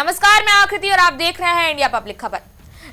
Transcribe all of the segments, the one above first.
नमस्कार, मैं आकृति और आप देख रहे हैं इंडिया पब्लिक खबर।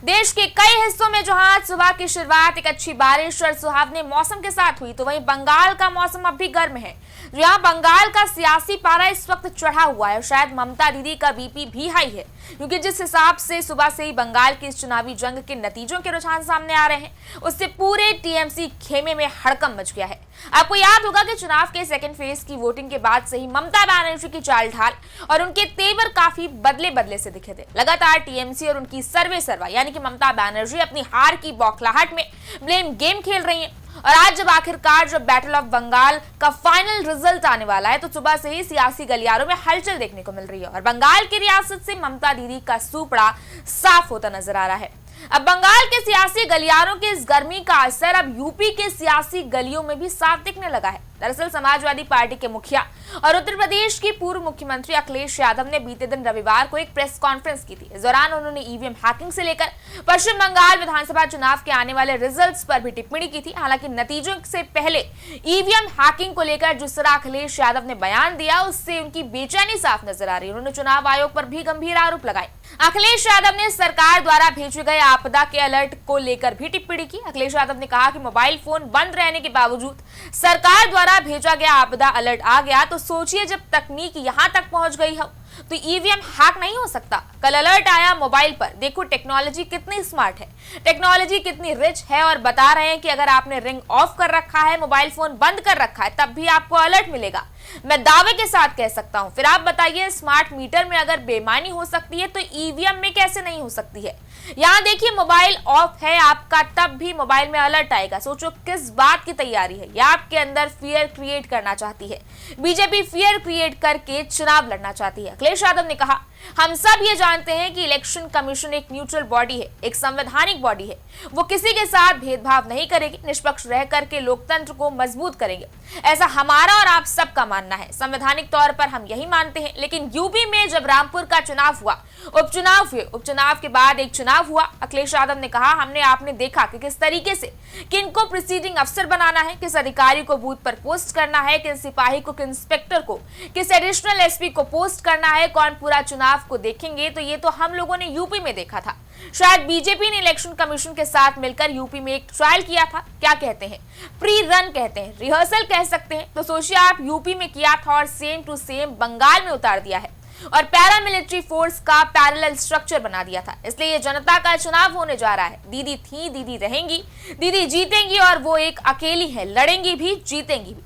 देश के कई हिस्सों में जहां आज सुबह की शुरुआत एक अच्छी बारिश और सुहावने मौसम के साथ हुई, तो वहीं बंगाल का मौसम अब भी गर्म है। यहाँ बंगाल का सियासी पारा इस वक्त चढ़ा हुआ है। शायद ममता दीदी का बीपी भी हाई है, क्योंकि जिस हिसाब से सुबह से ही बंगाल की इस चुनावी जंग के नतीजों के रुझान सामने आ रहे हैं, उससे पूरे टीएमसी खेमे में हड़कंप मच गया है। आपको याद होगा कि चुनाव के सेकेंड फेज की वोटिंग के बाद से ही ममता बनर्जी की चाल ढाल और उनके तेवर काफी बदले बदले से दिखे थे। लगातार टीएमसी और उनकी सर्वे सर्वा यानी कि ममता बनर्जी अपनी हार की बौखलाहट में ब्लेम गेम खेल रही हैं। और आज जब आखिरकार बैटल ऑफ बंगाल का फाइनल रिजल्ट आने वाला है, तो सुबह से ही सियासी गलियारों में हलचल देखने को मिल रही है और बंगाल की रियासत से ममता दीदी का सूपड़ा साफ होता नजर आ रहा है। अब बंगाल के सियासी गलियारों के इस गर्मी का असर अब यूपी के सियासी गलियों में भी साफ दिखने लगा है। दरअसल समाजवादी पार्टी के मुखिया और उत्तर प्रदेश के पूर्व मुख्यमंत्री अखिलेश यादव ने बीते दिन रविवार को एक प्रेस कॉन्फ्रेंस की थी। इस दौरान उन्होंने ईवीएम हैकिंग से लेकर पश्चिम बंगाल विधानसभा चुनाव के आने वाले रिजल्ट्स पर भी टिप्पणी की थी। हालांकि नतीजों से पहले ईवीएम हैकिंग को लेकर जिस तरह अखिलेश यादव ने बयान दिया, उससे उनकी बेचैनी साफ नजर आ रही है। उन्होंने चुनाव आयोग पर भी गंभीर आरोप लगाए। अखिलेश यादव ने सरकार द्वारा भेजे गए आपदा के अलर्ट को लेकर भी टिप्पणी की। अखिलेश यादव ने कहा कि मोबाइल फोन बंद रहने के बावजूद सरकार द्वारा भेजा गया आपदा अलर्ट आ गया, तो सोचिए जब तकनीक यहां तक पहुंच गई हो तो ईवीएम हैक नहीं हो सकता। कल अलर्ट आया मोबाइल पर, देखो टेक्नोलॉजी कितनी स्मार्ट है, टेक्नोलॉजी कितनी रिच है। और बता रहे हैं कि अगर आपने रिंग ऑफ कर रखा है, मोबाइल फोन बंद कर रखा है, तब भी आपको अलर्ट मिलेगा। मैं दावे के साथ कह सकता हूं। फिर आप बताइए, स्मार्ट मीटर में अगर बेईमानी हो सकती है तो ईवीएम में कैसे नहीं हो सकती है। यहाँ देखिए, मोबाइल ऑफ है आपका, तब भी मोबाइल में अलर्ट आएगा। सोचो किस बात की तैयारी है। यह आपके अंदर फियर क्रिएट करना चाहती है। बीजेपी फियर क्रिएट करके चुनाव लड़ना चाहती है। अखिलेश यादव ने कहा, हम सब ये जानते हैं कि इलेक्शन कमीशन एक न्यूट्रल बॉडी है, एक संवैधानिक बॉडी है। वो किसी के साथ भेदभाव नहीं करेगी, निष्पक्ष रह करके लोकतंत्र को मजबूत करेंगे। ऐसा हमारा और आप सबका मानना है। संवैधानिक तौर पर हम यही मानते हैं। लेकिन यूपी में जब रामपुर का चुनाव हुआ, उपचुनाव हुए, उपचुनाव के बाद एक चुनाव हुआ। अखिलेश यादव ने कहा, हमने आपने देखा कि किस तरीके से किनको प्रिसीडिंग अफसर बनाना है, किस अधिकारी को बूथ पर पोस्ट करना है, किस सिपाही को, किस इंस्पेक्टर को, किस एडिशनल एसपी को पोस्ट करना है, कौन पूरा चुनाव को देखेंगे। तो ये तो हम लोगों ने यूपी में देखा था। शायद बीजेपी ने इलेक्शन कमीशन के साथ मिलकर यूपी में एक ट्रायल किया था। क्या कहते हैं, प्री रन कहते हैं, रिहर्सल कह सकते हैं। तो सोचिए, आप यूपी में किया था और सेम टू सेम बंगाल में उतार दिया है और पैरामिलिट्री फोर्स का पैरेलल स्ट्रक्चर बना दिया था। इसलिए ये जनता का चुनाव होने जा रहा है। दीदी थी, दीदी रहेंगी, दीदी जीतेंगी और वो एक अकेली है, लड़ेंगी भी, जीतेंगी भी।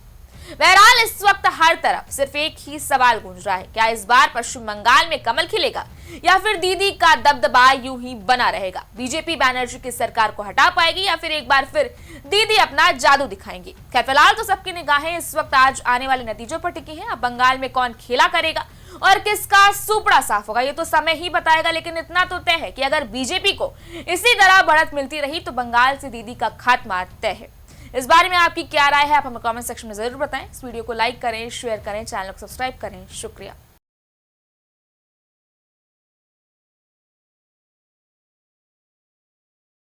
बहरहाल इस वक्त हर तरफ सिर्फ एक ही सवाल गूंज रहा है, क्या इस बार पश्चिम बंगाल में कमल खिलेगा या फिर दीदी का दबदबा यूं ही बना रहेगा। बीजेपी बनर्जी की सरकार को हटा पाएगी या फिर एक बार फिर दीदी अपना जादू दिखाएंगी। खैर, फिलहाल तो सबकी निगाहें इस वक्त आज आने वाले नतीजों पर टिकी हैं। अब बंगाल में कौन खेला करेगा और किसका सूपड़ा साफ होगा, ये तो समय ही बताएगा। लेकिन इतना तो तय है कि अगर बीजेपी को इसी तरह बढ़त मिलती रही तो बंगाल से दीदी का खात्मा तय है। इस बारे में आपकी क्या राय है, आप हमें कमेंट सेक्शन में जरूर बताएं। इस वीडियो को लाइक करें, शेयर करें, चैनल को सब्सक्राइब करें। शुक्रिया।